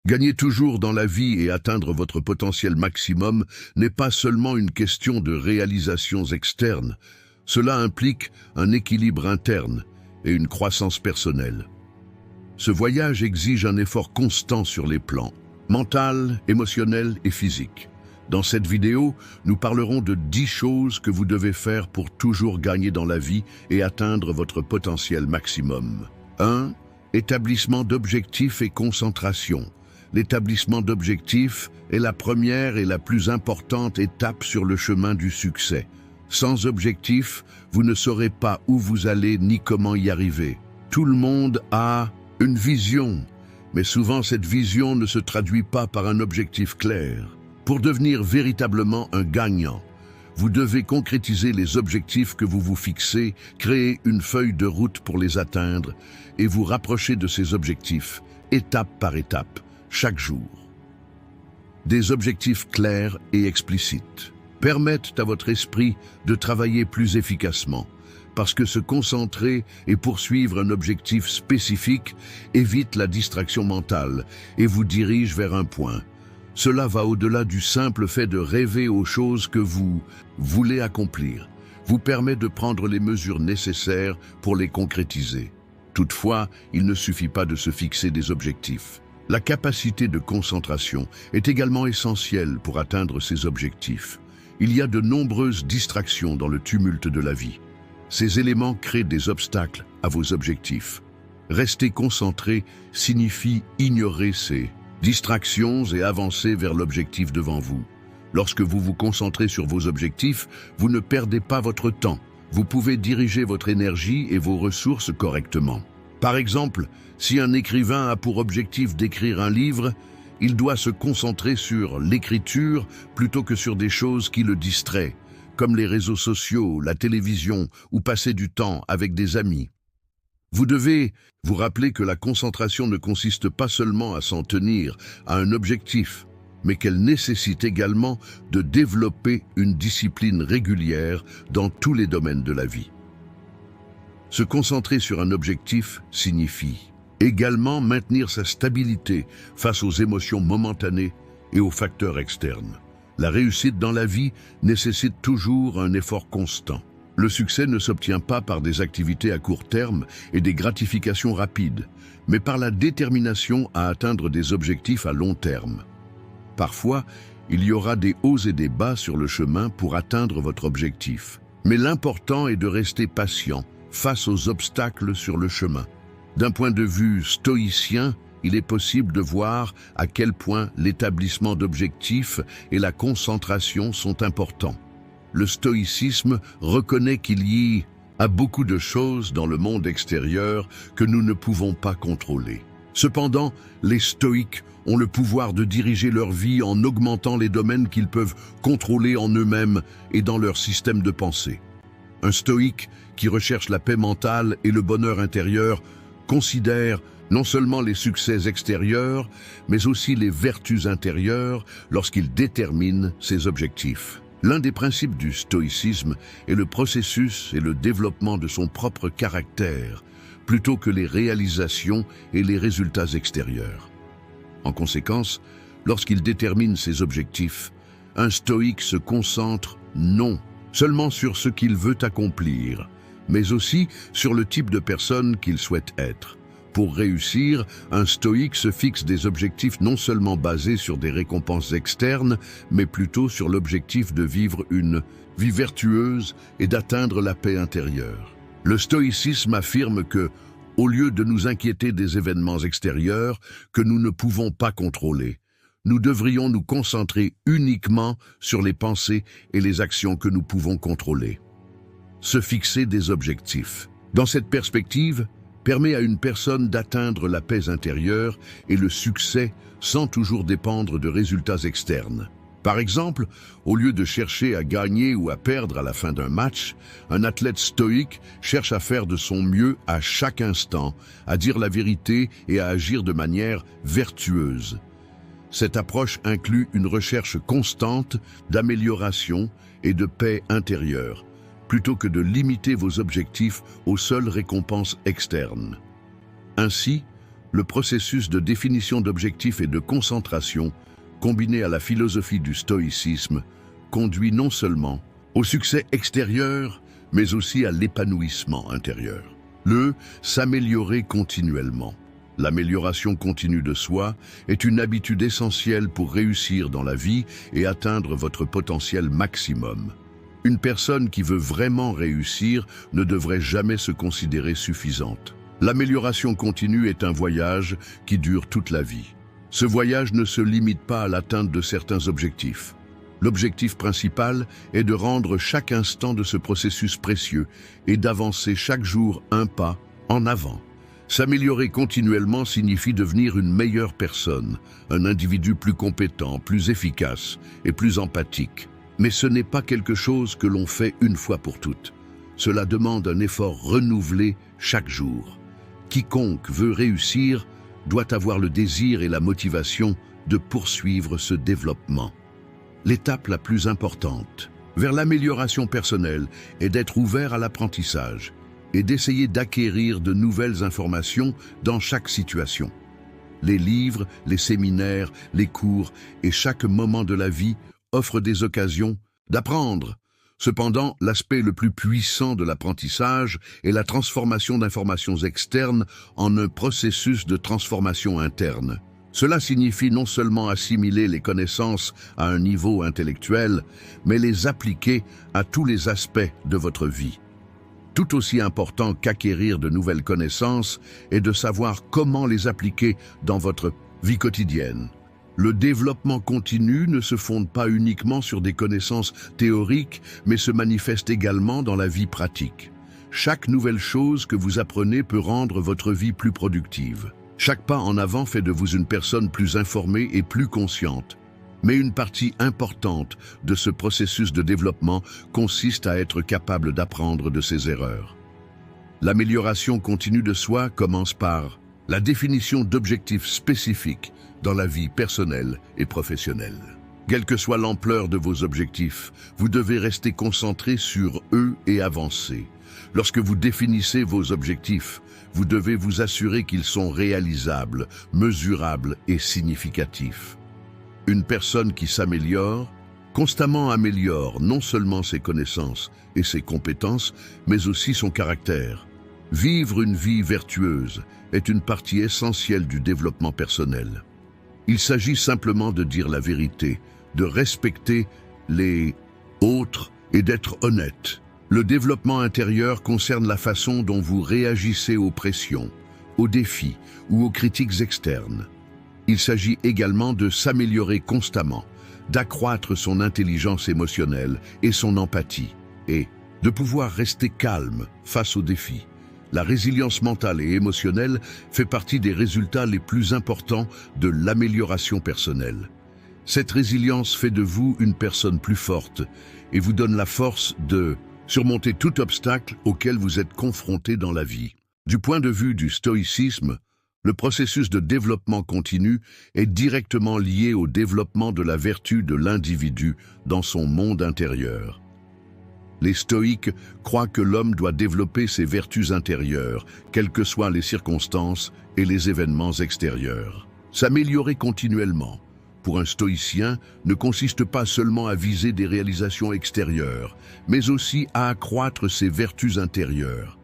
Gagner toujours dans la vie et atteindre votre potentiel maximum n'est pas seulement une question de réalisations externes. Cela implique un équilibre interne et une croissance personnelle. Ce voyage exige un effort constant sur les plans mental, émotionnel et physique. Dans cette vidéo, nous parlerons de 10 choses que vous devez faire pour toujours gagner dans la vie et atteindre votre potentiel maximum. 1. Établissement d'objectifs et concentration. L'établissement d'objectifs est la première et la plus importante étape sur le chemin du succès. Sans objectif, vous ne saurez pas où vous allez ni comment y arriver. Tout le monde a une vision, mais souvent cette vision ne se traduit pas par un objectif clair. Pour devenir véritablement un gagnant, vous devez concrétiser les objectifs que vous vous fixez, créer une feuille de route pour les atteindre et vous rapprocher de ces objectifs, étape par étape, chaque jour. Des objectifs clairs et explicites permettent à votre esprit de travailler plus efficacement, parce que se concentrer et poursuivre un objectif spécifique évite la distraction mentale et vous dirige vers un point. Cela va au-delà du simple fait de rêver aux choses que vous voulez accomplir, vous permet de prendre les mesures nécessaires pour les concrétiser. Toutefois, il ne suffit pas de se fixer des objectifs. La capacité de concentration est également essentielle pour atteindre ces objectifs. Il y a de nombreuses distractions dans le tumulte de la vie. Ces éléments créent des obstacles à vos objectifs. Rester concentré signifie ignorer ces distractions et avancer vers l'objectif devant vous. Lorsque vous vous concentrez sur vos objectifs, vous ne perdez pas votre temps. Vous pouvez diriger votre énergie et vos ressources correctement. Par exemple, si un écrivain a pour objectif d'écrire un livre, il doit se concentrer sur l'écriture plutôt que sur des choses qui le distraient, comme les réseaux sociaux, la télévision ou passer du temps avec des amis. Vous devez vous rappeler que la concentration ne consiste pas seulement à s'en tenir à un objectif, mais qu'elle nécessite également de développer une discipline régulière dans tous les domaines de la vie. Se concentrer sur un objectif signifie également maintenir sa stabilité face aux émotions momentanées et aux facteurs externes. La réussite dans la vie nécessite toujours un effort constant. Le succès ne s'obtient pas par des activités à court terme et des gratifications rapides, mais par la détermination à atteindre des objectifs à long terme. Parfois, il y aura des hauts et des bas sur le chemin pour atteindre votre objectif. Mais l'important est de rester patient face aux obstacles sur le chemin. D'un point de vue stoïcien, il est possible de voir à quel point l'établissement d'objectifs et la concentration sont importants. Le stoïcisme reconnaît qu'il y a beaucoup de choses dans le monde extérieur que nous ne pouvons pas contrôler. Cependant, les stoïques ont le pouvoir de diriger leur vie en augmentant les domaines qu'ils peuvent contrôler en eux-mêmes et dans leur système de pensée. Un stoïque qui recherche la paix mentale et le bonheur intérieur considère non seulement les succès extérieurs, mais aussi les vertus intérieures lorsqu'il détermine ses objectifs. L'un des principes du stoïcisme est le processus et le développement de son propre caractère, plutôt que les réalisations et les résultats extérieurs. En conséquence, lorsqu'il détermine ses objectifs, un stoïque se concentre non seulement sur ce qu'il veut accomplir, mais aussi sur le type de personne qu'il souhaite être. Pour réussir, un stoïque se fixe des objectifs non seulement basés sur des récompenses externes, mais plutôt sur l'objectif de vivre une vie vertueuse et d'atteindre la paix intérieure. Le stoïcisme affirme que, au lieu de nous inquiéter des événements extérieurs que nous ne pouvons pas contrôler, nous devrions nous concentrer uniquement sur les pensées et les actions que nous pouvons contrôler. Se fixer des objectifs. Dans cette perspective, permet à une personne d'atteindre la paix intérieure et le succès sans toujours dépendre de résultats externes. Par exemple, au lieu de chercher à gagner ou à perdre à la fin d'un match, un athlète stoïque cherche à faire de son mieux à chaque instant, à dire la vérité et à agir de manière vertueuse. Cette approche inclut une recherche constante d'amélioration et de paix intérieure, plutôt que de limiter vos objectifs aux seules récompenses externes. Ainsi, le processus de définition d'objectifs et de concentration, combiné à la philosophie du stoïcisme, conduit non seulement au succès extérieur, mais aussi à l'épanouissement intérieur. S'améliorer continuellement. L'amélioration continue de soi est une habitude essentielle pour réussir dans la vie et atteindre votre potentiel maximum. Une personne qui veut vraiment réussir ne devrait jamais se considérer suffisante. L'amélioration continue est un voyage qui dure toute la vie. Ce voyage ne se limite pas à l'atteinte de certains objectifs. L'objectif principal est de rendre chaque instant de ce processus précieux et d'avancer chaque jour un pas en avant. S'améliorer continuellement signifie devenir une meilleure personne, un individu plus compétent, plus efficace et plus empathique. Mais ce n'est pas quelque chose que l'on fait une fois pour toutes. Cela demande un effort renouvelé chaque jour. Quiconque veut réussir doit avoir le désir et la motivation de poursuivre ce développement. L'étape la plus importante vers l'amélioration personnelle est d'être ouvert à l'apprentissage et d'essayer d'acquérir de nouvelles informations dans chaque situation. Les livres, les séminaires, les cours et chaque moment de la vie offrent des occasions d'apprendre. Cependant, l'aspect le plus puissant de l'apprentissage est la transformation d'informations externes en un processus de transformation interne. Cela signifie non seulement assimiler les connaissances à un niveau intellectuel, mais les appliquer à tous les aspects de votre vie. Tout aussi important qu'acquérir de nouvelles connaissances est de savoir comment les appliquer dans votre vie quotidienne. Le développement continu ne se fonde pas uniquement sur des connaissances théoriques, mais se manifeste également dans la vie pratique. Chaque nouvelle chose que vous apprenez peut rendre votre vie plus productive. Chaque pas en avant fait de vous une personne plus informée et plus consciente. Mais une partie importante de ce processus de développement consiste à être capable d'apprendre de ses erreurs. L'amélioration continue de soi commence par la définition d'objectifs spécifiques dans la vie personnelle et professionnelle. Quelle que soit l'ampleur de vos objectifs, vous devez rester concentré sur eux et avancer. Lorsque vous définissez vos objectifs, vous devez vous assurer qu'ils sont réalisables, mesurables et significatifs. Une personne qui s'améliore, constamment améliore non seulement ses connaissances et ses compétences, mais aussi son caractère. Vivre une vie vertueuse est une partie essentielle du développement personnel. Il s'agit simplement de dire la vérité, de respecter les autres et d'être honnête. Le développement intérieur concerne la façon dont vous réagissez aux pressions, aux défis ou aux critiques externes. Il s'agit également de s'améliorer constamment, d'accroître son intelligence émotionnelle et son empathie, et de pouvoir rester calme face aux défis. La résilience mentale et émotionnelle fait partie des résultats les plus importants de l'amélioration personnelle. Cette résilience fait de vous une personne plus forte et vous donne la force de surmonter tout obstacle auquel vous êtes confronté dans la vie. Du point de vue du stoïcisme, le processus de développement continu est directement lié au développement de la vertu de l'individu dans son monde intérieur. Les stoïques croient que l'homme doit développer ses vertus intérieures, quelles que soient les circonstances et les événements extérieurs. S'améliorer continuellement, pour un stoïcien, ne consiste pas seulement à viser des réalisations extérieures, mais aussi à accroître ses vertus intérieures.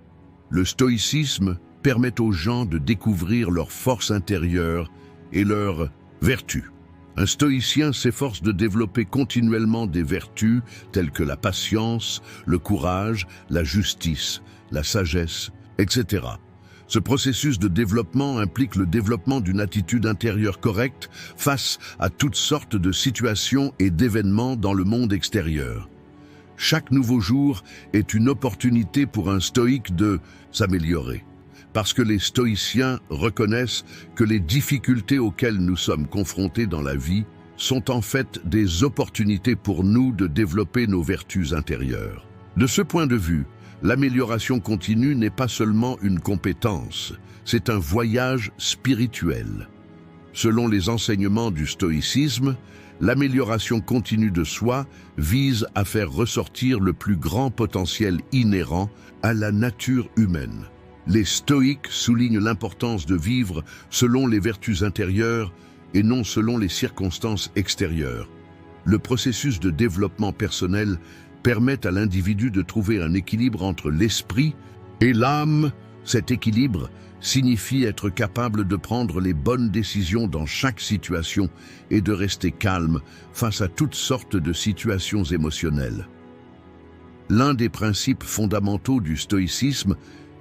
Le stoïcisme permet aux gens de découvrir leurs forces intérieures et leurs vertus. Un stoïcien s'efforce de développer continuellement des vertus telles que la patience, le courage, la justice, la sagesse, etc. Ce processus de développement implique le développement d'une attitude intérieure correcte face à toutes sortes de situations et d'événements dans le monde extérieur. Chaque nouveau jour est une opportunité pour un stoïque de s'améliorer. Parce que les stoïciens reconnaissent que les difficultés auxquelles nous sommes confrontés dans la vie sont en fait des opportunités pour nous de développer nos vertus intérieures. De ce point de vue, l'amélioration continue n'est pas seulement une compétence, c'est un voyage spirituel. Selon les enseignements du stoïcisme, l'amélioration continue de soi vise à faire ressortir le plus grand potentiel inhérent à la nature humaine. Les stoïques soulignent l'importance de vivre selon les vertus intérieures et non selon les circonstances extérieures. Le processus de développement personnel permet à l'individu de trouver un équilibre entre l'esprit et l'âme. Cet équilibre signifie être capable de prendre les bonnes décisions dans chaque situation et de rester calme face à toutes sortes de situations émotionnelles. L'un des principes fondamentaux du stoïcisme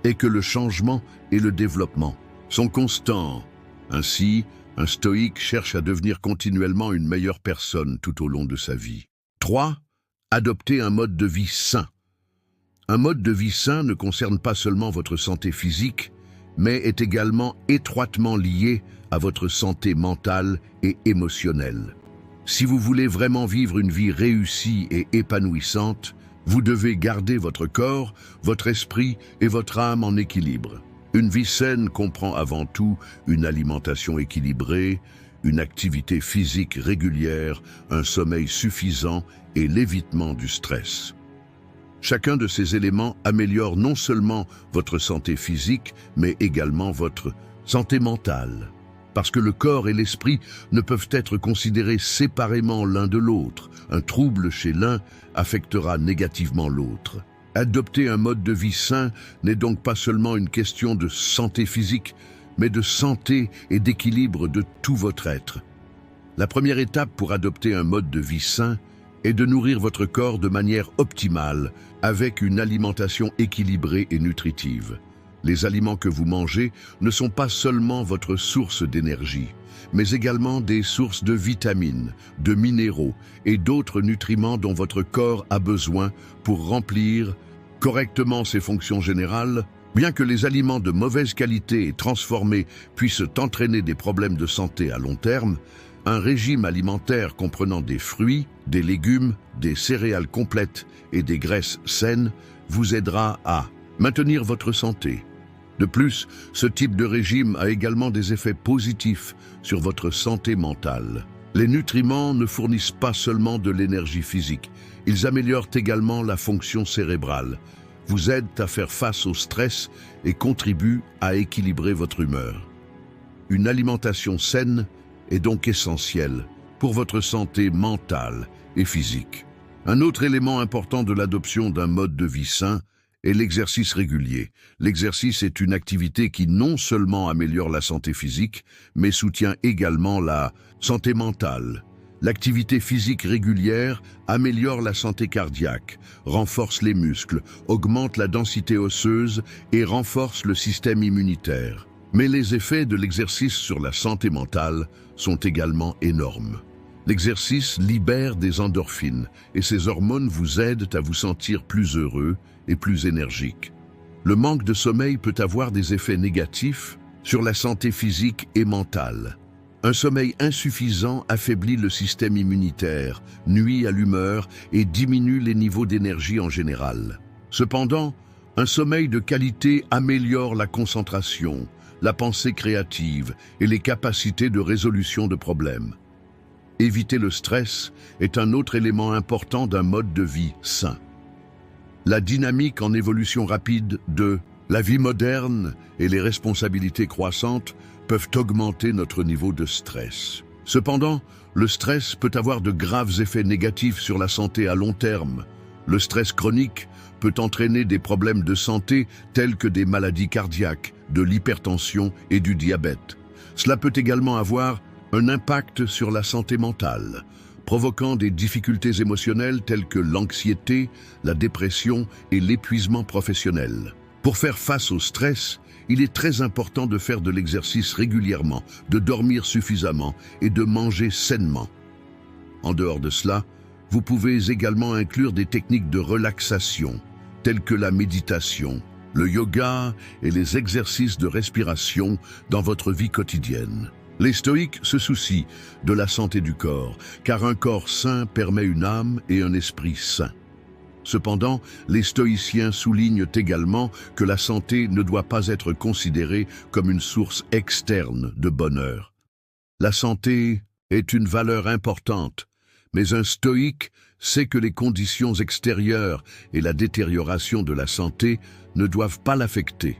est que le changement et le développement sont constants. Ainsi, un stoïque cherche à devenir continuellement une meilleure personne tout au long de sa vie. 3. Adopter un mode de vie sain. Un mode de vie sain ne concerne pas seulement votre santé physique, mais est également étroitement lié à votre santé mentale et émotionnelle. Si vous voulez vraiment vivre une vie réussie et épanouissante, vous devez garder votre corps, votre esprit et votre âme en équilibre. Une vie saine comprend avant tout une alimentation équilibrée, une activité physique régulière, un sommeil suffisant et l'évitement du stress. Chacun de ces éléments améliore non seulement votre santé physique, mais également votre santé mentale. Parce que le corps et l'esprit ne peuvent être considérés séparément l'un de l'autre. Un trouble chez l'un affectera négativement l'autre. Adopter un mode de vie sain n'est donc pas seulement une question de santé physique, mais de santé et d'équilibre de tout votre être. La première étape pour adopter un mode de vie sain est de nourrir votre corps de manière optimale, avec une alimentation équilibrée et nutritive. Les aliments que vous mangez ne sont pas seulement votre source d'énergie, mais également des sources de vitamines, de minéraux et d'autres nutriments dont votre corps a besoin pour remplir correctement ses fonctions générales. Bien que les aliments de mauvaise qualité et transformés puissent entraîner des problèmes de santé à long terme, un régime alimentaire comprenant des fruits, des légumes, des céréales complètes et des graisses saines vous aidera à maintenir votre santé. De plus, ce type de régime a également des effets positifs sur votre santé mentale. Les nutriments ne fournissent pas seulement de l'énergie physique, ils améliorent également la fonction cérébrale, vous aident à faire face au stress et contribuent à équilibrer votre humeur. Une alimentation saine est donc essentielle pour votre santé mentale et physique. Un autre élément important de l'adoption d'un mode de vie sain est l'exercice régulier. L'exercice est une activité qui non seulement améliore la santé physique, mais soutient également la santé mentale. L'activité physique régulière améliore la santé cardiaque, renforce les muscles, augmente la densité osseuse et renforce le système immunitaire. Mais les effets de l'exercice sur la santé mentale sont également énormes. L'exercice libère des endorphines et ces hormones vous aident à vous sentir plus heureux et plus énergique. Le manque de sommeil peut avoir des effets négatifs sur la santé physique et mentale. Un sommeil insuffisant affaiblit le système immunitaire, nuit à l'humeur et diminue les niveaux d'énergie en général. Cependant, un sommeil de qualité améliore la concentration, la pensée créative et les capacités de résolution de problèmes. Éviter le stress est un autre élément important d'un mode de vie sain. La dynamique en évolution rapide de la vie moderne et les responsabilités croissantes peuvent augmenter notre niveau de stress. Cependant, le stress peut avoir de graves effets négatifs sur la santé à long terme. Le stress chronique peut entraîner des problèmes de santé tels que des maladies cardiaques, de l'hypertension et du diabète. Cela peut également avoir un impact sur la santé mentale, provoquant des difficultés émotionnelles telles que l'anxiété, la dépression et l'épuisement professionnel. Pour faire face au stress, il est très important de faire de l'exercice régulièrement, de dormir suffisamment et de manger sainement. En dehors de cela, vous pouvez également inclure des techniques de relaxation, telles que la méditation, le yoga et les exercices de respiration dans votre vie quotidienne. Les stoïques se soucient de la santé du corps, car un corps sain permet une âme et un esprit sain. Cependant, les stoïciens soulignent également que la santé ne doit pas être considérée comme une source externe de bonheur. La santé est une valeur importante, mais un stoïque sait que les conditions extérieures et la détérioration de la santé ne doivent pas l'affecter.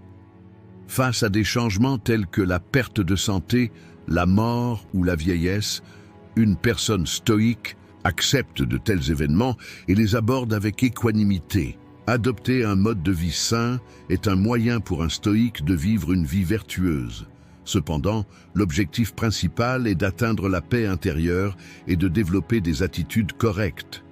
Face à des changements tels que la perte de santé, la mort ou la vieillesse, une personne stoïque accepte de tels événements et les aborde avec équanimité. Adopter un mode de vie sain est un moyen pour un stoïque de vivre une vie vertueuse. Cependant, l'objectif principal est d'atteindre la paix intérieure et de développer des attitudes correctes.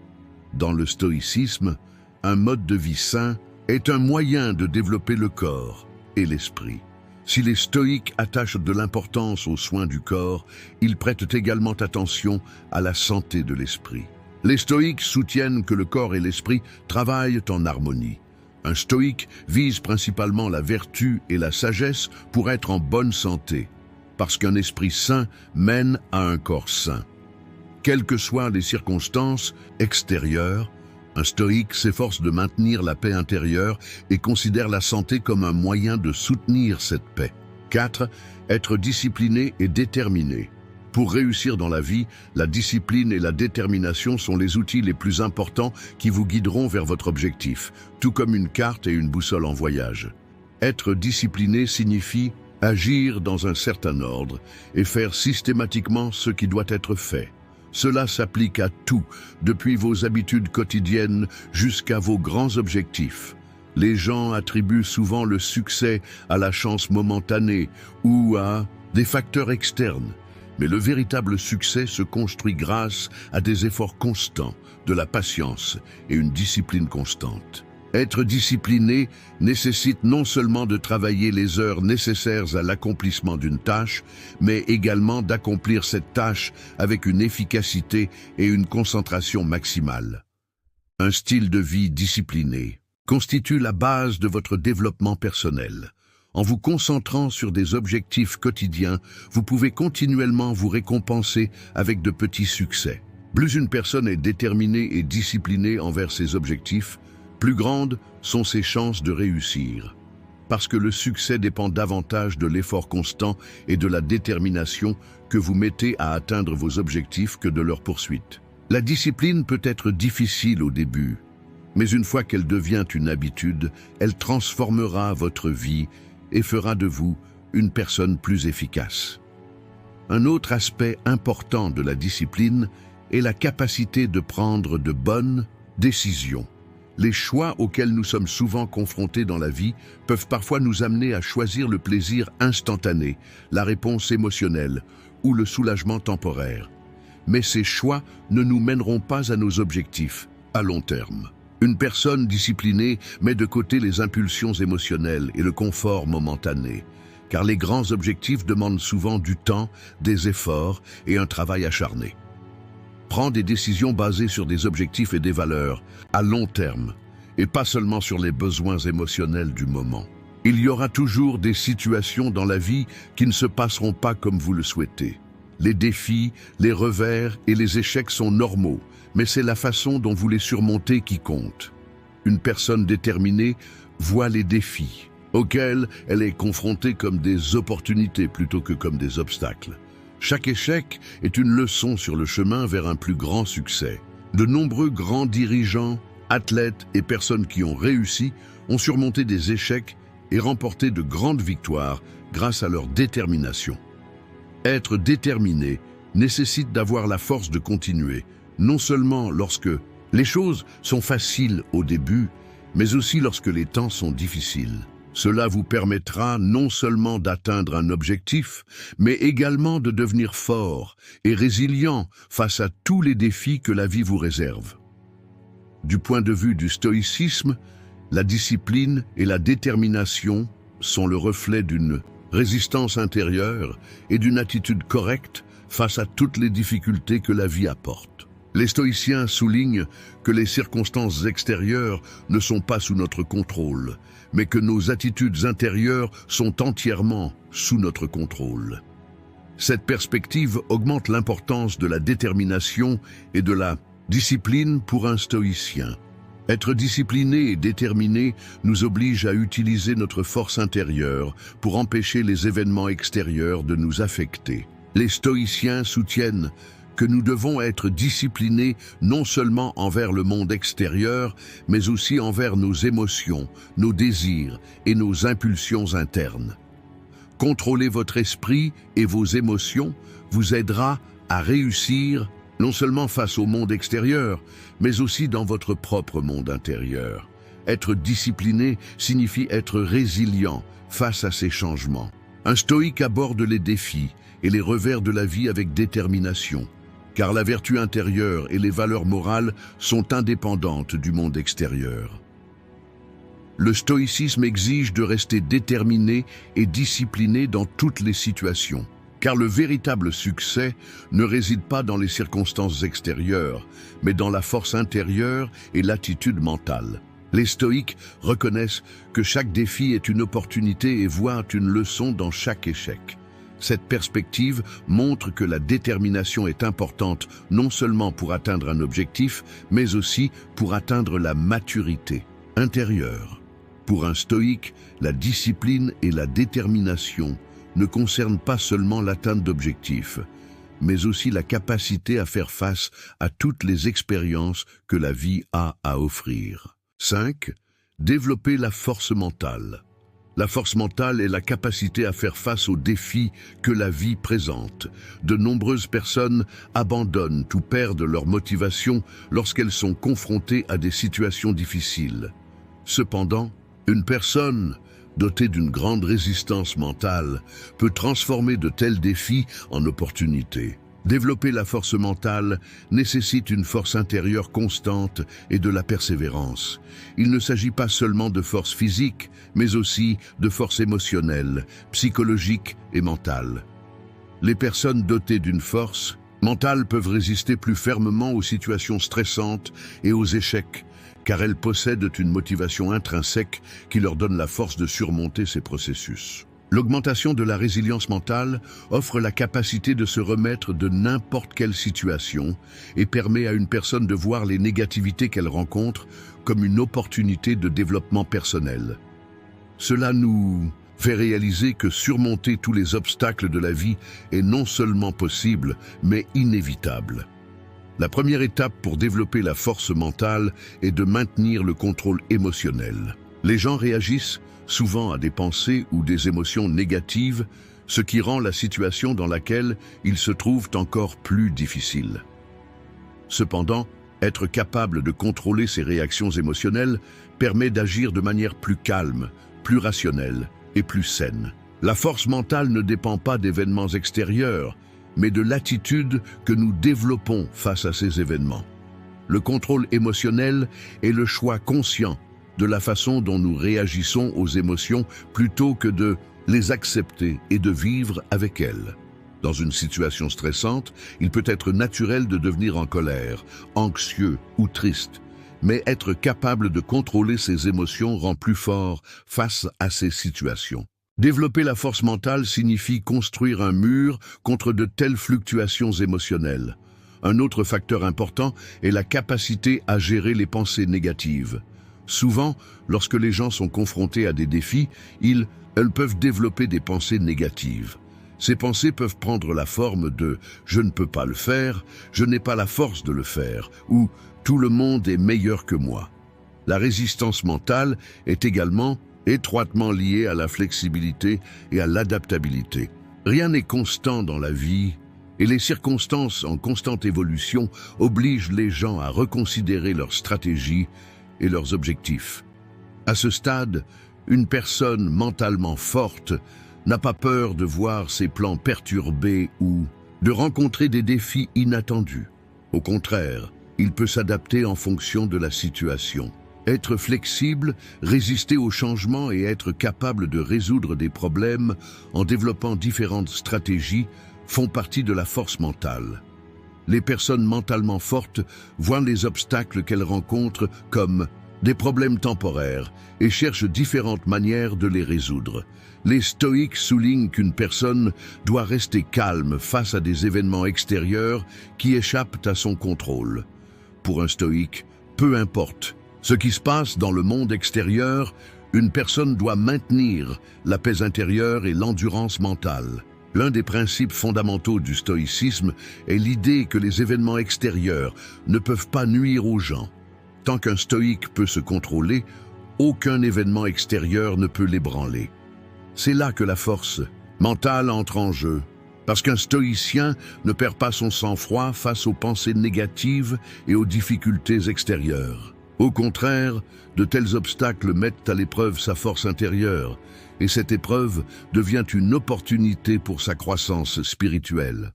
Dans le stoïcisme, un mode de vie sain est un moyen de développer le corps et l'esprit. Si les stoïques attachent de l'importance aux soins du corps, ils prêtent également attention à la santé de l'esprit. Les stoïques soutiennent que le corps et l'esprit travaillent en harmonie. Un stoïque vise principalement la vertu et la sagesse pour être en bonne santé, parce qu'un esprit sain mène à un corps sain. Quelles que soient les circonstances extérieures, un stoïque s'efforce de maintenir la paix intérieure et considère la santé comme un moyen de soutenir cette paix. 4. Être discipliné et déterminé. Pour réussir dans la vie, la discipline et la détermination sont les outils les plus importants qui vous guideront vers votre objectif, tout comme une carte et une boussole en voyage. Être discipliné signifie agir dans un certain ordre et faire systématiquement ce qui doit être fait. Cela s'applique à tout, depuis vos habitudes quotidiennes jusqu'à vos grands objectifs. Les gens attribuent souvent le succès à la chance momentanée ou à des facteurs externes. Mais le véritable succès se construit grâce à des efforts constants, de la patience et une discipline constante. Être discipliné nécessite non seulement de travailler les heures nécessaires à l'accomplissement d'une tâche, mais également d'accomplir cette tâche avec une efficacité et une concentration maximale. Un style de vie discipliné constitue la base de votre développement personnel. En vous concentrant sur des objectifs quotidiens, vous pouvez continuellement vous récompenser avec de petits succès. Plus une personne est déterminée et disciplinée envers ses objectifs, plus grandes sont ses chances de réussir. Parce que le succès dépend davantage de l'effort constant et de la détermination que vous mettez à atteindre vos objectifs que de leur poursuite. La discipline peut être difficile au début, mais une fois qu'elle devient une habitude, elle transformera votre vie et fera de vous une personne plus efficace. Un autre aspect important de la discipline est la capacité de prendre de bonnes décisions. Les choix auxquels nous sommes souvent confrontés dans la vie peuvent parfois nous amener à choisir le plaisir instantané, la réponse émotionnelle ou le soulagement temporaire. Mais ces choix ne nous mèneront pas à nos objectifs à long terme. Une personne disciplinée met de côté les impulsions émotionnelles et le confort momentané, car les grands objectifs demandent souvent du temps, des efforts et un travail acharné. Prends des décisions basées sur des objectifs et des valeurs à long terme, et pas seulement sur les besoins émotionnels du moment. Il y aura toujours des situations dans la vie qui ne se passeront pas comme vous le souhaitez. Les défis, les revers et les échecs sont normaux, mais c'est la façon dont vous les surmontez qui compte. Une personne déterminée voit les défis, auxquels elle est confrontée comme des opportunités plutôt que comme des obstacles. Chaque échec est une leçon sur le chemin vers un plus grand succès. De nombreux grands dirigeants, athlètes et personnes qui ont réussi ont surmonté des échecs et remporté de grandes victoires grâce à leur détermination. Être déterminé nécessite d'avoir la force de continuer, non seulement lorsque les choses sont faciles au début, mais aussi lorsque les temps sont difficiles. Cela vous permettra non seulement d'atteindre un objectif, mais également de devenir fort et résilient face à tous les défis que la vie vous réserve. Du point de vue du stoïcisme, la discipline et la détermination sont le reflet d'une résistance intérieure et d'une attitude correcte face à toutes les difficultés que la vie apporte. Les stoïciens soulignent que les circonstances extérieures ne sont pas sous notre contrôle, mais que nos attitudes intérieures sont entièrement sous notre contrôle. Cette perspective augmente l'importance de la détermination et de la discipline pour un stoïcien. Être discipliné et déterminé nous oblige à utiliser notre force intérieure pour empêcher les événements extérieurs de nous affecter. Les stoïciens soutiennent que nous devons être disciplinés non seulement envers le monde extérieur, mais aussi envers nos émotions, nos désirs et nos impulsions internes. Contrôler votre esprit et vos émotions vous aidera à réussir non seulement face au monde extérieur, mais aussi dans votre propre monde intérieur. Être discipliné signifie être résilient face à ces changements. Un stoïque aborde les défis et les revers de la vie avec détermination, car la vertu intérieure et les valeurs morales sont indépendantes du monde extérieur. Le stoïcisme exige de rester déterminé et discipliné dans toutes les situations, car le véritable succès ne réside pas dans les circonstances extérieures, mais dans la force intérieure et l'attitude mentale. Les stoïques reconnaissent que chaque défi est une opportunité et voient une leçon dans chaque échec. Cette perspective montre que la détermination est importante non seulement pour atteindre un objectif, mais aussi pour atteindre la maturité intérieure. Pour un stoïque, la discipline et la détermination ne concernent pas seulement l'atteinte d'objectifs, mais aussi la capacité à faire face à toutes les expériences que la vie a à offrir. 5. Développer la force mentale. La force mentale est la capacité à faire face aux défis que la vie présente. De nombreuses personnes abandonnent ou perdent leur motivation lorsqu'elles sont confrontées à des situations difficiles. Cependant, une personne dotée d'une grande résistance mentale peut transformer de tels défis en opportunités. Développer la force mentale nécessite une force intérieure constante et de la persévérance. Il ne s'agit pas seulement de force physique, mais aussi de force émotionnelle, psychologique et mentale. Les personnes dotées d'une force mentale peuvent résister plus fermement aux situations stressantes et aux échecs, car elles possèdent une motivation intrinsèque qui leur donne la force de surmonter ces processus. L'augmentation de la résilience mentale offre la capacité de se remettre de n'importe quelle situation et permet à une personne de voir les négativités qu'elle rencontre comme une opportunité de développement personnel. Cela nous fait réaliser que surmonter tous les obstacles de la vie est non seulement possible, mais inévitable. La première étape pour développer la force mentale est de maintenir le contrôle émotionnel. Les gens réagissent souvent à des pensées ou des émotions négatives, ce qui rend la situation dans laquelle ils se trouvent encore plus difficile. Cependant, être capable de contrôler ces réactions émotionnelles permet d'agir de manière plus calme, plus rationnelle et plus saine. La force mentale ne dépend pas d'événements extérieurs, mais de l'attitude que nous développons face à ces événements. Le contrôle émotionnel est le choix conscient de la façon dont nous réagissons aux émotions plutôt que de les accepter et de vivre avec elles. Dans une situation stressante, il peut être naturel de devenir en colère, anxieux ou triste, mais être capable de contrôler ces émotions rend plus fort face à ces situations. Développer la force mentale signifie construire un mur contre de telles fluctuations émotionnelles. Un autre facteur important est la capacité à gérer les pensées négatives. Souvent, lorsque les gens sont confrontés à des défis, elles peuvent développer des pensées négatives. Ces pensées peuvent prendre la forme de « je ne peux pas le faire »,« je n'ai pas la force de le faire » ou « tout le monde est meilleur que moi ». La résistance mentale est également étroitement liée à la flexibilité et à l'adaptabilité. Rien n'est constant dans la vie, et les circonstances en constante évolution obligent les gens à reconsidérer leurs stratégies et leurs objectifs. À ce stade, une personne mentalement forte n'a pas peur de voir ses plans perturbés ou de rencontrer des défis inattendus. Au contraire, il peut s'adapter en fonction de la situation. Être flexible, résister aux changements et être capable de résoudre des problèmes en développant différentes stratégies font partie de la force mentale. Les personnes mentalement fortes voient les obstacles qu'elles rencontrent comme des problèmes temporaires et cherchent différentes manières de les résoudre. Les stoïques soulignent qu'une personne doit rester calme face à des événements extérieurs qui échappent à son contrôle. Pour un stoïque, peu importe ce qui se passe dans le monde extérieur, une personne doit maintenir la paix intérieure et l'endurance mentale. L'un des principes fondamentaux du stoïcisme est l'idée que les événements extérieurs ne peuvent pas nuire aux gens. Tant qu'un stoïque peut se contrôler, aucun événement extérieur ne peut l'ébranler. C'est là que la force mental entre en jeu, parce qu'un stoïcien ne perd pas son sang-froid face aux pensées négatives et aux difficultés extérieures. Au contraire, de tels obstacles mettent à l'épreuve sa force intérieure, et cette épreuve devient une opportunité pour sa croissance spirituelle.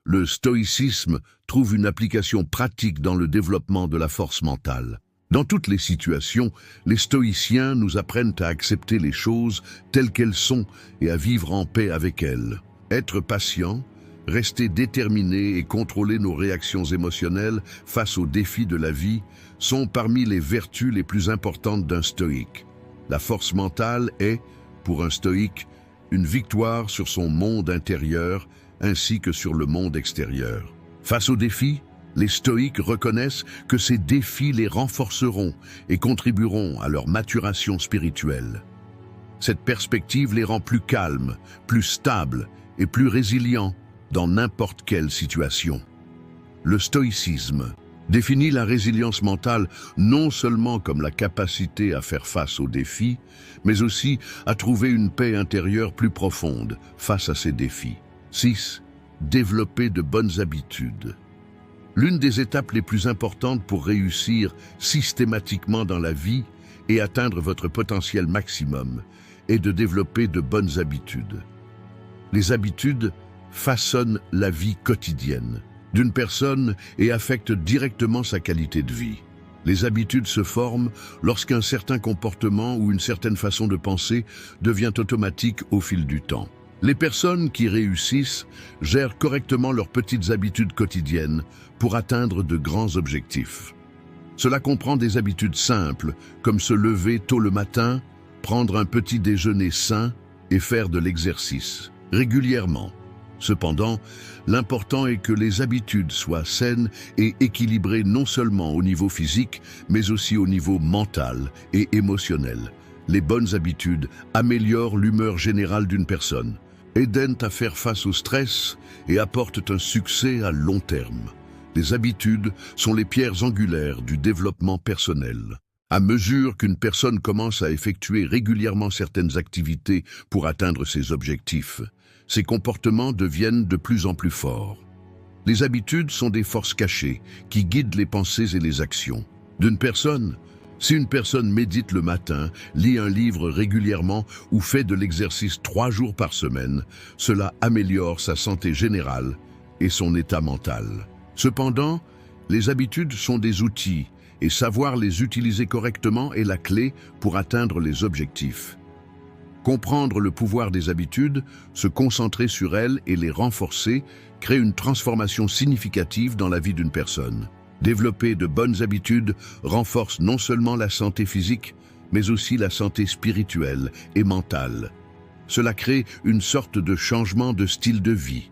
Le stoïcisme trouve une application pratique dans le développement de la force mentale. Dans toutes les situations, les stoïciens nous apprennent à accepter les choses telles qu'elles sont et à vivre en paix avec elles. Être patient, rester déterminé et contrôler nos réactions émotionnelles face aux défis de la vie sont parmi les vertus les plus importantes d'un stoïque. La force mentale est, pour un stoïque, une victoire sur son monde intérieur ainsi que sur le monde extérieur. Face aux défis, les stoïques reconnaissent que ces défis les renforceront et contribueront à leur maturation spirituelle. Cette perspective les rend plus calmes, plus stables et plus résilients dans n'importe quelle situation. Le stoïcisme définit la résilience mentale non seulement comme la capacité à faire face aux défis, mais aussi à trouver une paix intérieure plus profonde face à ces défis. 6. Développer de bonnes habitudes. L'une des étapes les plus importantes pour réussir systématiquement dans la vie et atteindre votre potentiel maximum est de développer de bonnes habitudes. Les habitudes façonnent la vie quotidienne d'une personne et affectent directement sa qualité de vie. Les habitudes se forment lorsqu'un certain comportement ou une certaine façon de penser devient automatique au fil du temps. Les personnes qui réussissent gèrent correctement leurs petites habitudes quotidiennes pour atteindre de grands objectifs. Cela comprend des habitudes simples, comme se lever tôt le matin, prendre un petit déjeuner sain et faire de l'exercice régulièrement. Cependant, l'important est que les habitudes soient saines et équilibrées non seulement au niveau physique, mais aussi au niveau mental et émotionnel. Les bonnes habitudes améliorent l'humeur générale d'une personne, aident à faire face au stress et apportent un succès à long terme. Les habitudes sont les pierres angulaires du développement personnel. À mesure qu'une personne commence à effectuer régulièrement certaines activités pour atteindre ses objectifs, ses comportements deviennent de plus en plus forts. Les habitudes sont des forces cachées qui guident les pensées et les actions d'une personne. Si une personne médite le matin, lit un livre régulièrement ou fait de l'exercice 3 jours par semaine, cela améliore sa santé générale et son état mental. Cependant, les habitudes sont des outils et savoir les utiliser correctement est la clé pour atteindre les objectifs. Comprendre le pouvoir des habitudes, se concentrer sur elles et les renforcer crée une transformation significative dans la vie d'une personne. Développer de bonnes habitudes renforce non seulement la santé physique, mais aussi la santé spirituelle et mentale. Cela crée une sorte de changement de style de vie.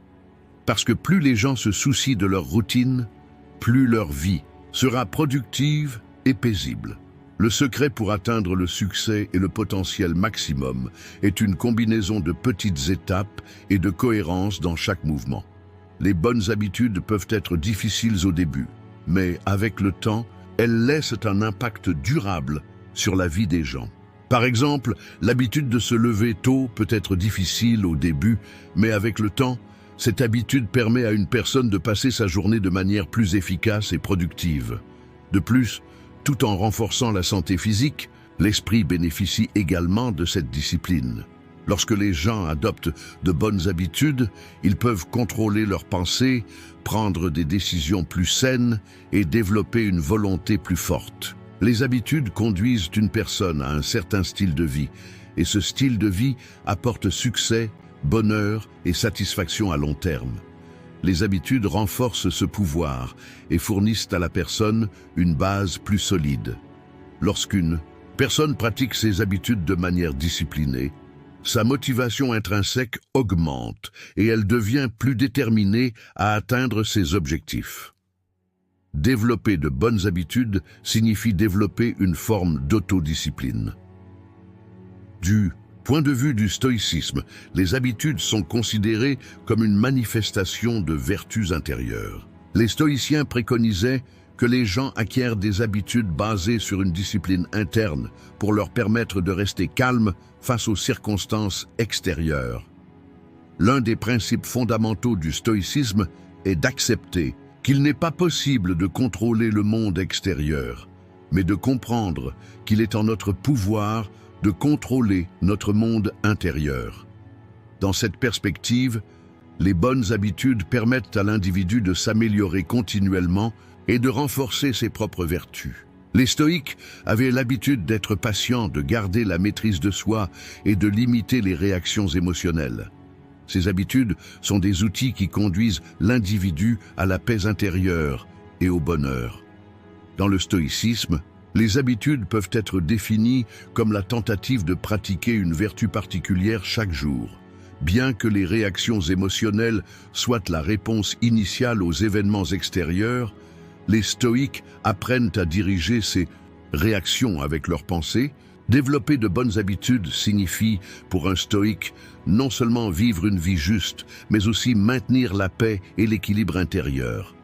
Parce que plus les gens se soucient de leur routine, plus leur vie sera productive et paisible. Le secret pour atteindre le succès et le potentiel maximum est une combinaison de petites étapes et de cohérence dans chaque mouvement. Les bonnes habitudes peuvent être difficiles au début, mais avec le temps, elles laissent un impact durable sur la vie des gens. Par exemple, l'habitude de se lever tôt peut être difficile au début, mais avec le temps, cette habitude permet à une personne de passer sa journée de manière plus efficace et productive. De plus, tout en renforçant la santé physique, l'esprit bénéficie également de cette discipline. Lorsque les gens adoptent de bonnes habitudes, ils peuvent contrôler leurs pensées, prendre des décisions plus saines et développer une volonté plus forte. Les habitudes conduisent une personne à un certain style de vie, et ce style de vie apporte succès, bonheur et satisfaction à long terme. Les habitudes renforcent ce pouvoir et fournissent à la personne une base plus solide. Lorsqu'une personne pratique ses habitudes de manière disciplinée, sa motivation intrinsèque augmente et elle devient plus déterminée à atteindre ses objectifs. Développer de bonnes habitudes signifie développer une forme d'autodiscipline. Du point de vue du stoïcisme, les habitudes sont considérées comme une manifestation de vertus intérieures. Les stoïciens préconisaient que les gens acquièrent des habitudes basées sur une discipline interne pour leur permettre de rester calmes face aux circonstances extérieures. L'un des principes fondamentaux du stoïcisme est d'accepter qu'il n'est pas possible de contrôler le monde extérieur, mais de comprendre qu'il est en notre pouvoir de contrôler notre monde intérieur. Dans cette perspective, les bonnes habitudes permettent à l'individu de s'améliorer continuellement et de renforcer ses propres vertus. Les stoïques avaient l'habitude d'être patients, de garder la maîtrise de soi et de limiter les réactions émotionnelles. Ces habitudes sont des outils qui conduisent l'individu à la paix intérieure et au bonheur. Dans le stoïcisme, les habitudes peuvent être définies comme la tentative de pratiquer une vertu particulière chaque jour. Bien que les réactions émotionnelles soient la réponse initiale aux événements extérieurs, les stoïques apprennent à diriger ces réactions avec leurs pensées. Développer de bonnes habitudes signifie, pour un stoïque, non seulement vivre une vie juste, mais aussi maintenir la paix et l'équilibre intérieur.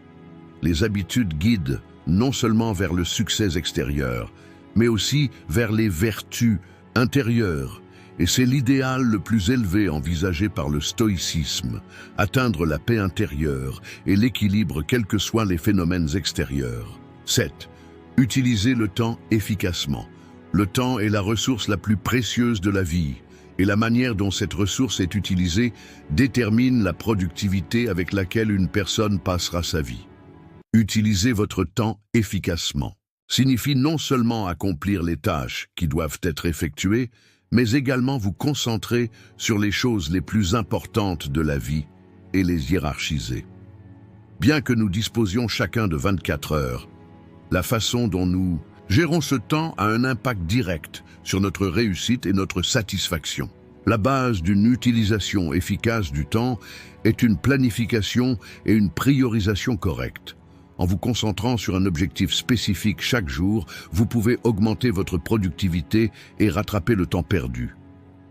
Les habitudes guident non seulement vers le succès extérieur, mais aussi vers les vertus intérieures. Et c'est l'idéal le plus élevé envisagé par le stoïcisme, atteindre la paix intérieure et l'équilibre quels que soient les phénomènes extérieurs. 7. Utiliser le temps efficacement. Le temps est la ressource la plus précieuse de la vie, et la manière dont cette ressource est utilisée détermine la productivité avec laquelle une personne passera sa vie. Utiliser votre temps efficacement signifie non seulement accomplir les tâches qui doivent être effectuées, mais également vous concentrer sur les choses les plus importantes de la vie et les hiérarchiser. Bien que nous disposions chacun de 24 heures, la façon dont nous gérons ce temps a un impact direct sur notre réussite et notre satisfaction. La base d'une utilisation efficace du temps est une planification et une priorisation correcte. En vous concentrant sur un objectif spécifique chaque jour, vous pouvez augmenter votre productivité et rattraper le temps perdu.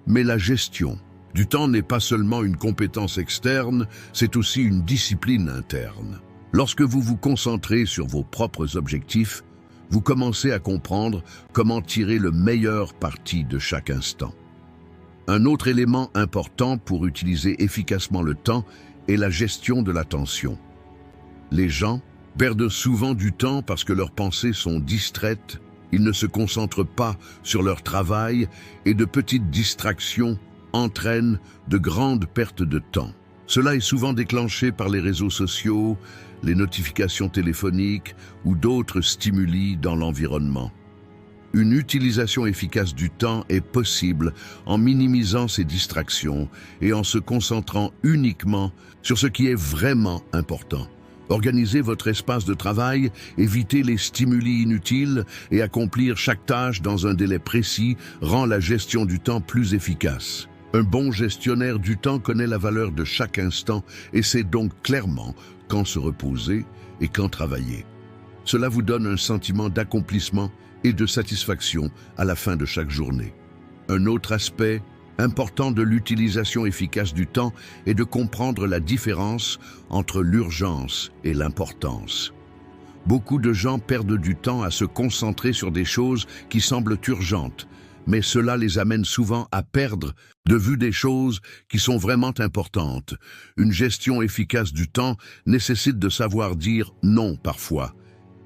Mais la gestion du temps n'est pas seulement une compétence externe, c'est aussi une discipline interne. Lorsque vous vous concentrez sur vos propres objectifs, vous commencez à comprendre comment tirer le meilleur parti de chaque instant. Un autre élément important pour utiliser efficacement le temps est la gestion de l'attention. Les gens perdent souvent du temps parce que leurs pensées sont distraites, ils ne se concentrent pas sur leur travail et de petites distractions entraînent de grandes pertes de temps. Cela est souvent déclenché par les réseaux sociaux, les notifications téléphoniques ou d'autres stimuli dans l'environnement. Une utilisation efficace du temps est possible en minimisant ces distractions et en se concentrant uniquement sur ce qui est vraiment important. Organisez votre espace de travail, évitez les stimuli inutiles et accomplir chaque tâche dans un délai précis rend la gestion du temps plus efficace. Un bon gestionnaire du temps connaît la valeur de chaque instant et sait donc clairement quand se reposer et quand travailler. Cela vous donne un sentiment d'accomplissement et de satisfaction à la fin de chaque journée. Un autre aspect important de l'utilisation efficace du temps est de comprendre la différence entre l'urgence et l'importance. Beaucoup de gens perdent du temps à se concentrer sur des choses qui semblent urgentes, mais cela les amène souvent à perdre de vue des choses qui sont vraiment importantes. Une gestion efficace du temps nécessite de savoir dire non parfois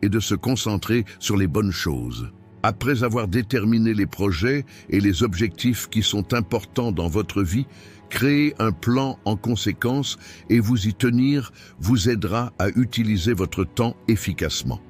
et de se concentrer sur les bonnes choses. Après avoir déterminé les projets et les objectifs qui sont importants dans votre vie, créez un plan en conséquence et vous y tenir vous aidera à utiliser votre temps efficacement.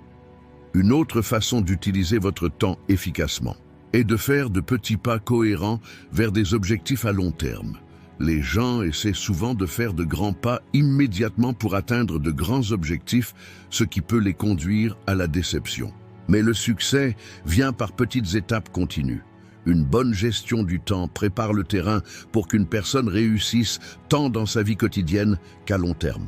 Une autre façon d'utiliser votre temps efficacement est de faire de petits pas cohérents vers des objectifs à long terme. Les gens essaient souvent de faire de grands pas immédiatement pour atteindre de grands objectifs, ce qui peut les conduire à la déception. Mais le succès vient par petites étapes continues. Une bonne gestion du temps prépare le terrain pour qu'une personne réussisse tant dans sa vie quotidienne qu'à long terme.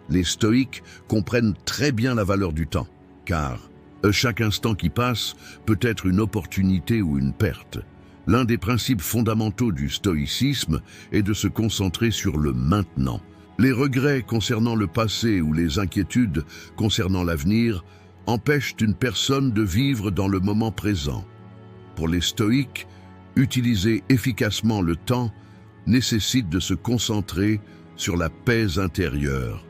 Les stoïques comprennent très bien la valeur du temps, car chaque instant qui passe peut être une opportunité ou une perte. L'un des principes fondamentaux du stoïcisme est de se concentrer sur le maintenant. Les regrets concernant le passé ou les inquiétudes concernant l'avenir empêchent une personne de vivre dans le moment présent. Pour les stoïques, utiliser efficacement le temps nécessite de se concentrer sur la paix intérieure,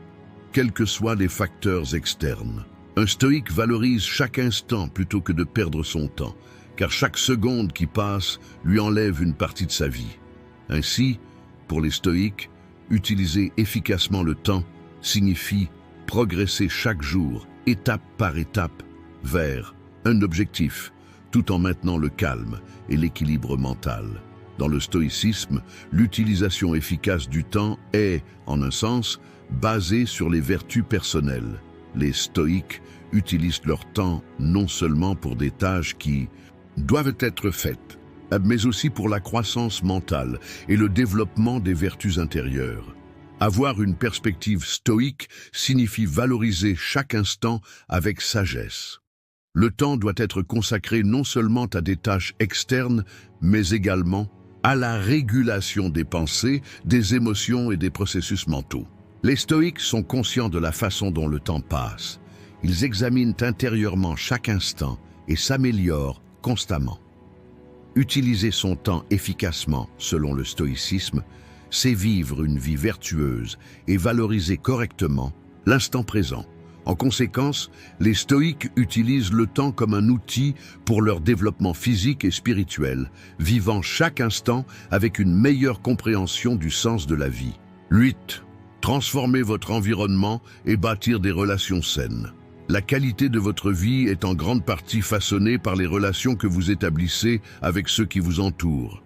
quels que soient les facteurs externes. Un stoïque valorise chaque instant plutôt que de perdre son temps, car chaque seconde qui passe lui enlève une partie de sa vie. Ainsi, pour les stoïques, utiliser efficacement le temps signifie progresser chaque jour, étape par étape, vers un objectif, tout en maintenant le calme et l'équilibre mental. Dans le stoïcisme, l'utilisation efficace du temps est, en un sens, basée sur les vertus personnelles. Les stoïques utilisent leur temps non seulement pour des tâches qui doivent être faites, mais aussi pour la croissance mentale et le développement des vertus intérieures. Avoir une perspective stoïque signifie valoriser chaque instant avec sagesse. Le temps doit être consacré non seulement à des tâches externes, mais également à la régulation des pensées, des émotions et des processus mentaux. Les stoïques sont conscients de la façon dont le temps passe. Ils examinent intérieurement chaque instant et s'améliorent constamment. Utiliser son temps efficacement, selon le stoïcisme, c'est vivre une vie vertueuse et valoriser correctement l'instant présent. En conséquence, les stoïques utilisent le temps comme un outil pour leur développement physique et spirituel, vivant chaque instant avec une meilleure compréhension du sens de la vie. 8. Transformer votre environnement et bâtir des relations saines. La qualité de votre vie est en grande partie façonnée par les relations que vous établissez avec ceux qui vous entourent.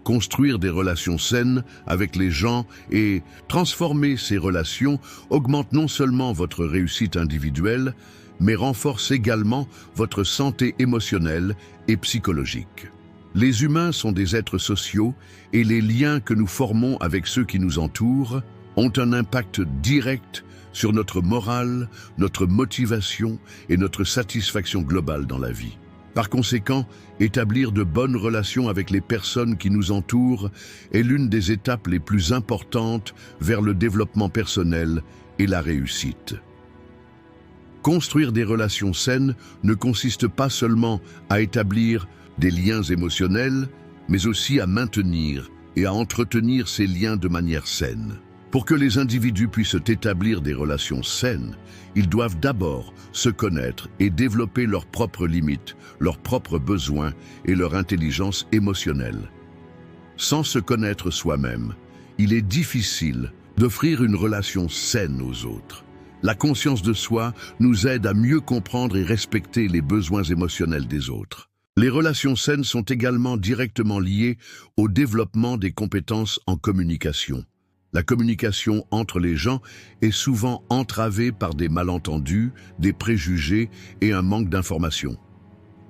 Construire des relations saines avec les gens et transformer ces relations augmente non seulement votre réussite individuelle, mais renforce également votre santé émotionnelle et psychologique. Les humains sont des êtres sociaux et les liens que nous formons avec ceux qui nous entourent ont un impact direct sur notre morale, notre motivation et notre satisfaction globale dans la vie. Par conséquent, établir de bonnes relations avec les personnes qui nous entourent est l'une des étapes les plus importantes vers le développement personnel et la réussite. Construire des relations saines ne consiste pas seulement à établir des liens émotionnels, mais aussi à maintenir et à entretenir ces liens de manière saine. Pour que les individus puissent établir des relations saines, ils doivent d'abord se connaître et développer leurs propres limites, leurs propres besoins et leur intelligence émotionnelle. Sans se connaître soi-même, il est difficile d'offrir une relation saine aux autres. La conscience de soi nous aide à mieux comprendre et respecter les besoins émotionnels des autres. Les relations saines sont également directement liées au développement des compétences en communication. La communication entre les gens est souvent entravée par des malentendus, des préjugés et un manque d'information.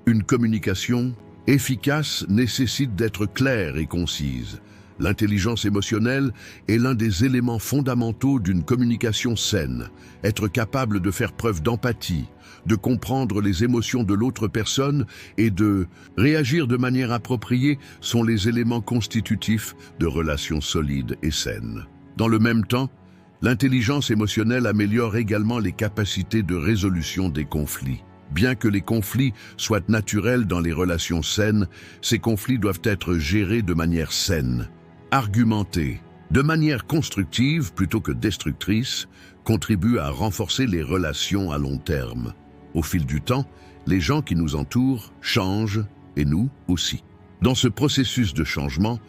Une communication efficace nécessite d'être claire et concise. L'intelligence émotionnelle est l'un des éléments fondamentaux d'une communication saine. Être capable de faire preuve d'empathie, de comprendre les émotions de l'autre personne et de réagir de manière appropriée sont les éléments constitutifs de relations solides et saines. Dans le même temps, l'intelligence émotionnelle améliore également les capacités de résolution des conflits. Bien que les conflits soient naturels dans les relations saines, ces conflits doivent être gérés de manière saine. Argumenter de manière constructive plutôt que destructrice contribue à renforcer les relations à long terme. Au fil du temps, les gens qui nous entourent changent et nous aussi. Dans ce processus de changement,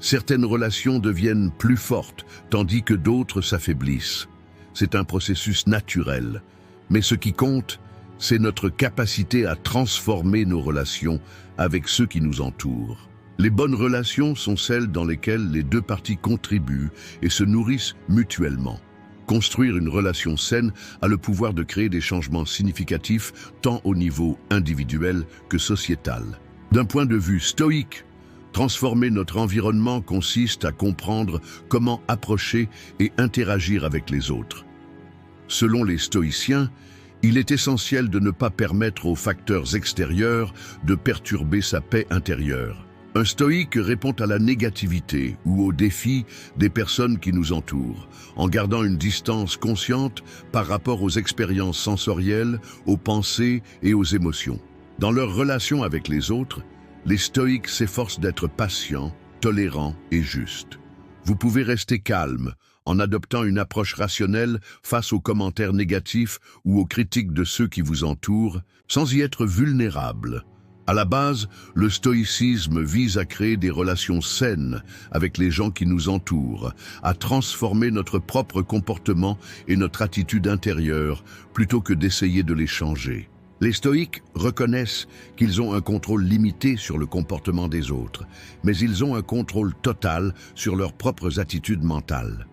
certaines relations deviennent plus fortes tandis que d'autres s'affaiblissent. C'est un processus naturel, mais ce qui compte, c'est notre capacité à transformer nos relations avec ceux qui nous entourent. Les bonnes relations sont celles dans lesquelles les deux parties contribuent et se nourrissent mutuellement. Construire une relation saine a le pouvoir de créer des changements significatifs tant au niveau individuel que sociétal. D'un point de vue stoïque, transformer notre environnement consiste à comprendre comment approcher et interagir avec les autres. Selon les stoïciens, il est essentiel de ne pas permettre aux facteurs extérieurs de perturber sa paix intérieure. Un stoïque répond à la négativité ou aux défis des personnes qui nous entourent, en gardant une distance consciente par rapport aux expériences sensorielles, aux pensées et aux émotions. Dans leur relation avec les autres, les stoïques s'efforcent d'être patients, tolérants et justes. Vous pouvez rester calme en adoptant une approche rationnelle face aux commentaires négatifs ou aux critiques de ceux qui vous entourent, sans y être vulnérable. À la base, le stoïcisme vise à créer des relations saines avec les gens qui nous entourent, à transformer notre propre comportement et notre attitude intérieure plutôt que d'essayer de les changer. Les stoïques reconnaissent qu'ils ont un contrôle limité sur le comportement des autres, mais ils ont un contrôle total sur leurs propres attitudes mentales.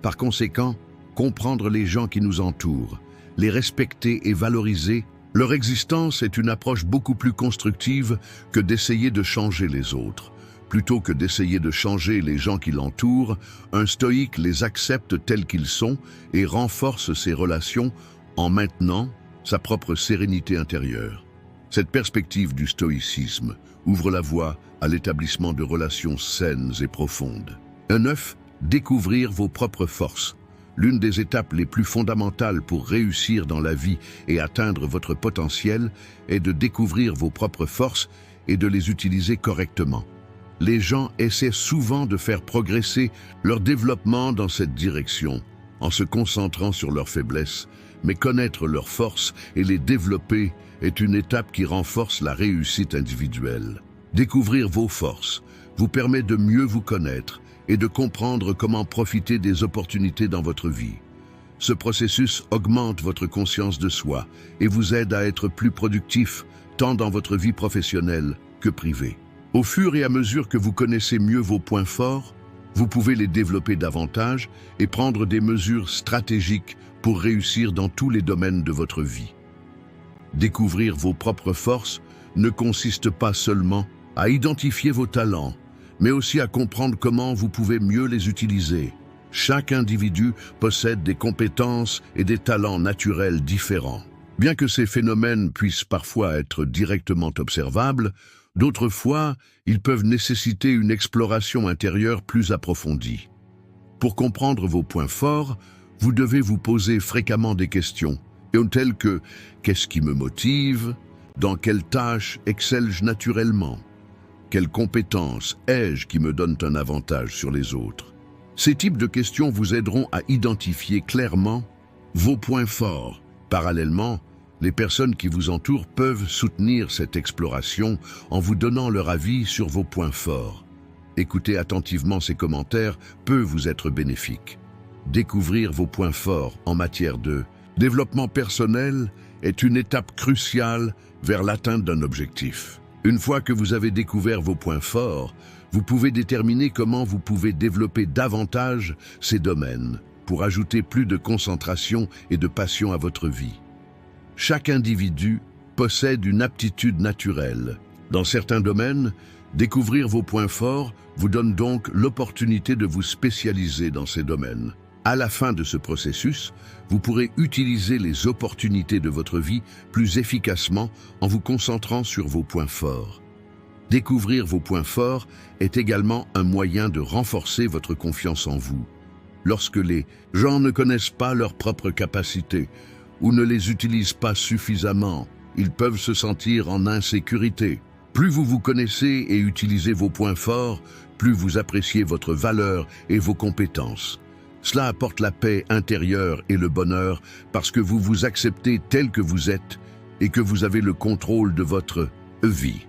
Par conséquent, comprendre les gens qui nous entourent, les respecter et valoriser, leur existence est une approche beaucoup plus constructive que d'essayer de changer les autres. Plutôt que d'essayer de changer les gens qui l'entourent, un stoïque les accepte tels qu'ils sont et renforce ses relations en maintenant sa propre sérénité intérieure. Cette perspective du stoïcisme ouvre la voie à l'établissement de relations saines et profondes. 9. Découvrir vos propres forces. L'une des étapes les plus fondamentales pour réussir dans la vie et atteindre votre potentiel est de découvrir vos propres forces et de les utiliser correctement. Les gens essaient souvent de faire progresser leur développement dans cette direction, en se concentrant sur leurs faiblesses, mais connaître leurs forces et les développer est une étape qui renforce la réussite individuelle. Découvrir vos forces vous permet de mieux vous connaître et de comprendre comment profiter des opportunités dans votre vie. Ce processus augmente votre conscience de soi et vous aide à être plus productif, tant dans votre vie professionnelle que privée. Au fur et à mesure que vous connaissez mieux vos points forts, vous pouvez les développer davantage et prendre des mesures stratégiques pour réussir dans tous les domaines de votre vie. Découvrir vos propres forces ne consiste pas seulement à identifier vos talents, mais aussi à comprendre comment vous pouvez mieux les utiliser. Chaque individu possède des compétences et des talents naturels différents. Bien que ces phénomènes puissent parfois être directement observables, d'autres fois, ils peuvent nécessiter une exploration intérieure plus approfondie. Pour comprendre vos points forts, vous devez vous poser fréquemment des questions, telles que « Qu'est-ce qui me motive ? Dans quelles tâches excelle-je naturellement ? Quelles compétences ai-je qui me donnent un avantage sur les autres ?» Ces types de questions vous aideront à identifier clairement vos points forts. Parallèlement, les personnes qui vous entourent peuvent soutenir cette exploration en vous donnant leur avis sur vos points forts. Écouter attentivement ces commentaires peut vous être bénéfique. Découvrir vos points forts en matière de développement personnel est une étape cruciale vers l'atteinte d'un objectif. Une fois que vous avez découvert vos points forts, vous pouvez déterminer comment vous pouvez développer davantage ces domaines pour ajouter plus de concentration et de passion à votre vie. Chaque individu possède une aptitude naturelle. Dans certains domaines, découvrir vos points forts vous donne donc l'opportunité de vous spécialiser dans ces domaines. À la fin de ce processus, vous pourrez utiliser les opportunités de votre vie plus efficacement en vous concentrant sur vos points forts. Découvrir vos points forts est également un moyen de renforcer votre confiance en vous. Lorsque les gens ne connaissent pas leurs propres capacités ou ne les utilisent pas suffisamment, ils peuvent se sentir en insécurité. Plus vous vous connaissez et utilisez vos points forts, plus vous appréciez votre valeur et vos compétences. Cela apporte la paix intérieure et le bonheur parce que vous vous acceptez tel que vous êtes et que vous avez le contrôle de votre vie.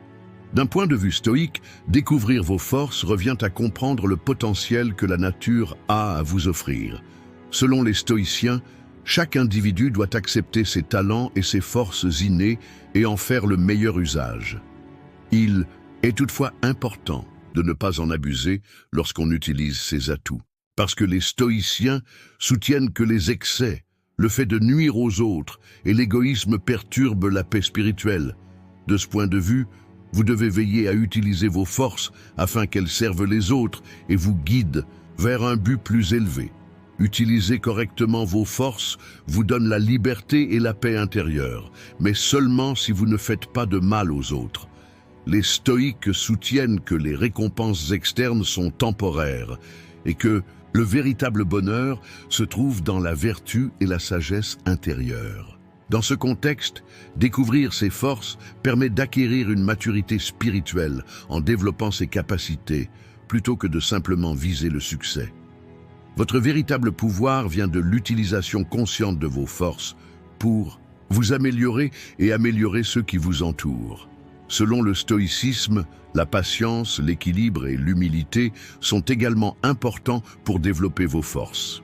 D'un point de vue stoïque, découvrir vos forces revient à comprendre le potentiel que la nature a à vous offrir. Selon les stoïciens, chaque individu doit accepter ses talents et ses forces innées et en faire le meilleur usage. Il est toutefois important de ne pas en abuser lorsqu'on utilise ses atouts. Parce que les stoïciens soutiennent que les excès, le fait de nuire aux autres et l'égoïsme perturbent la paix spirituelle. De ce point de vue, vous devez veiller à utiliser vos forces afin qu'elles servent les autres et vous guident vers un but plus élevé. Utiliser correctement vos forces vous donne la liberté et la paix intérieure, mais seulement si vous ne faites pas de mal aux autres. Les stoïques soutiennent que les récompenses externes sont temporaires et que le véritable bonheur se trouve dans la vertu et la sagesse intérieure. Dans ce contexte, découvrir ses forces permet d'acquérir une maturité spirituelle en développant ses capacités, plutôt que de simplement viser le succès. Votre véritable pouvoir vient de l'utilisation consciente de vos forces pour vous améliorer et améliorer ceux qui vous entourent. Selon le stoïcisme, la patience, l'équilibre et l'humilité sont également importants pour développer vos forces.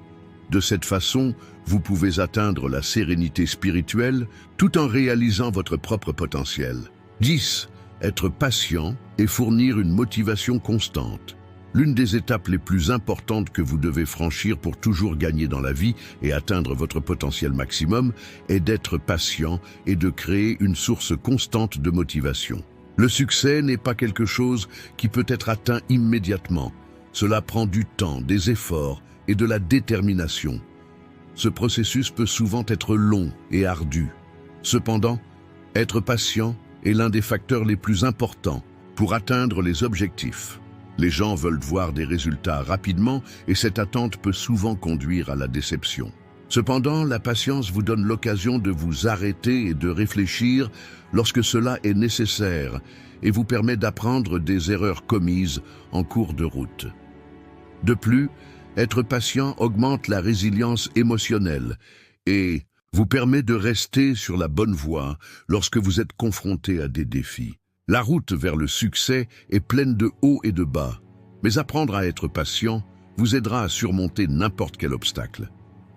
De cette façon, vous pouvez atteindre la sérénité spirituelle tout en réalisant votre propre potentiel. 10. Être patient et fournir une motivation constante. L'une des étapes les plus importantes que vous devez franchir pour toujours gagner dans la vie et atteindre votre potentiel maximum est d'être patient et de créer une source constante de motivation. Le succès n'est pas quelque chose qui peut être atteint immédiatement. Cela prend du temps, des efforts et de la détermination. Ce processus peut souvent être long et ardu. Cependant, être patient est l'un des facteurs les plus importants pour atteindre les objectifs. Les gens veulent voir des résultats rapidement et cette attente peut souvent conduire à la déception. Cependant, la patience vous donne l'occasion de vous arrêter et de réfléchir lorsque cela est nécessaire et vous permet d'apprendre des erreurs commises en cours de route. De plus, être patient augmente la résilience émotionnelle et vous permet de rester sur la bonne voie lorsque vous êtes confronté à des défis. La route vers le succès est pleine de hauts et de bas, mais apprendre à être patient vous aidera à surmonter n'importe quel obstacle.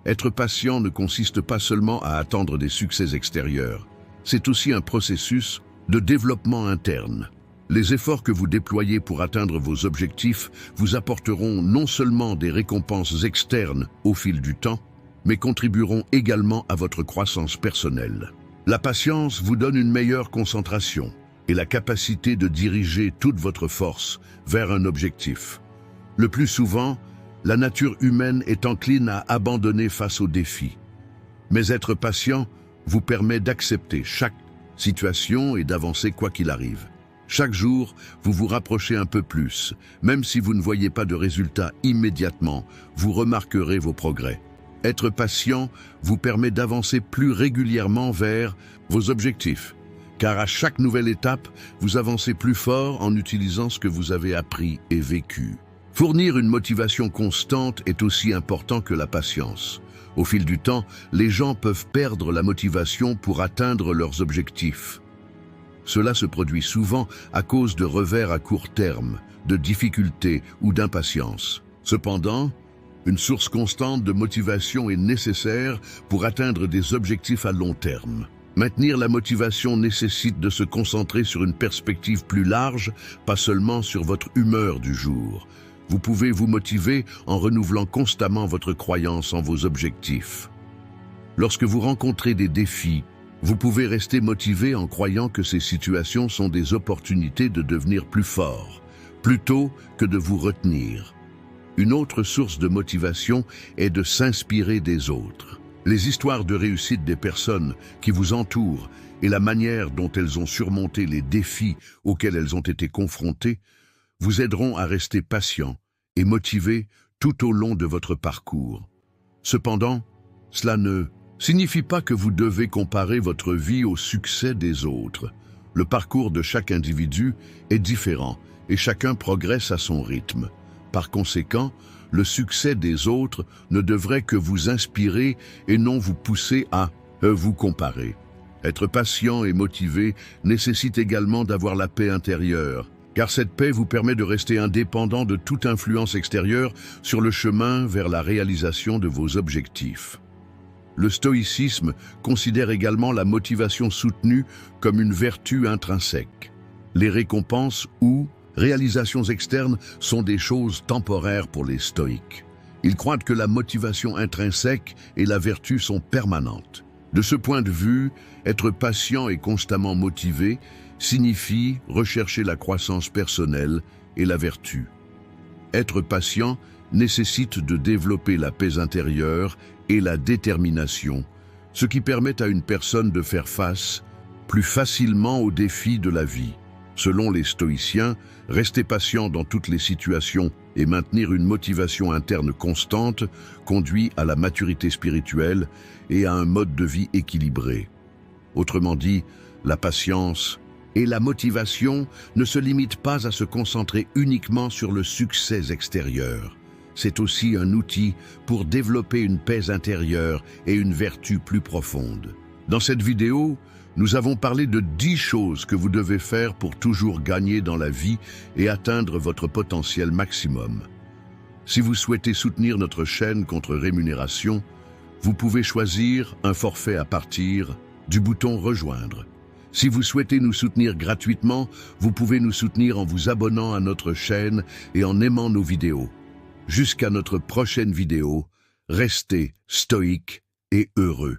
Être patient ne consiste pas seulement à attendre des succès extérieurs, c'est aussi un processus de développement interne. Les efforts que vous déployez pour atteindre vos objectifs vous apporteront non seulement des récompenses externes au fil du temps, mais contribueront également à votre croissance personnelle. La patience vous donne une meilleure concentration et la capacité de diriger toute votre force vers un objectif. Le plus souvent, la nature humaine est encline à abandonner face aux défis. Mais être patient vous permet d'accepter chaque situation et d'avancer quoi qu'il arrive. Chaque jour, vous vous rapprochez un peu plus. Même si vous ne voyez pas de résultats immédiatement, vous remarquerez vos progrès. Être patient vous permet d'avancer plus régulièrement vers vos objectifs. Car à chaque nouvelle étape, vous avancez plus fort en utilisant ce que vous avez appris et vécu. Fournir une motivation constante est aussi important que la patience. Au fil du temps, les gens peuvent perdre la motivation pour atteindre leurs objectifs. Cela se produit souvent à cause de revers à court terme, de difficultés ou d'impatience. Cependant, une source constante de motivation est nécessaire pour atteindre des objectifs à long terme. Maintenir la motivation nécessite de se concentrer sur une perspective plus large, pas seulement sur votre humeur du jour. Vous pouvez vous motiver en renouvelant constamment votre croyance en vos objectifs. Lorsque vous rencontrez des défis, vous pouvez rester motivé en croyant que ces situations sont des opportunités de devenir plus fort, plutôt que de vous retenir. Une autre source de motivation est de s'inspirer des autres. Les histoires de réussite des personnes qui vous entourent et la manière dont elles ont surmonté les défis auxquels elles ont été confrontées vous aideront à rester patient et motivé tout au long de votre parcours. Cependant, cela ne signifie pas que vous devez comparer votre vie au succès des autres. Le parcours de chaque individu est différent et chacun progresse à son rythme. Par conséquent, le succès des autres ne devrait que vous inspirer et non vous pousser à vous comparer. Être patient et motivé nécessite également d'avoir la paix intérieure, car cette paix vous permet de rester indépendant de toute influence extérieure sur le chemin vers la réalisation de vos objectifs. Le stoïcisme considère également la motivation soutenue comme une vertu intrinsèque. Les récompenses ou réalisations externes sont des choses temporaires pour les stoïques. Ils croient que la motivation intrinsèque et la vertu sont permanentes. De ce point de vue, être patient et constamment motivé signifie rechercher la croissance personnelle et la vertu. Être patient nécessite de développer la paix intérieure et la détermination, ce qui permet à une personne de faire face plus facilement aux défis de la vie. Selon les stoïciens, rester patient dans toutes les situations et maintenir une motivation interne constante conduit à la maturité spirituelle et à un mode de vie équilibré. Autrement dit, la patience Et la motivation ne se limite pas à se concentrer uniquement sur le succès extérieur. C'est aussi un outil pour développer une paix intérieure et une vertu plus profonde. Dans cette vidéo, nous avons parlé de 10 choses que vous devez faire pour toujours gagner dans la vie et atteindre votre potentiel maximum. Si vous souhaitez soutenir notre chaîne contre rémunération, vous pouvez choisir un forfait à partir du bouton « Rejoindre ». Si vous souhaitez nous soutenir gratuitement, vous pouvez nous soutenir en vous abonnant à notre chaîne et en aimant nos vidéos. Jusqu'à notre prochaine vidéo, restez stoïques et heureux.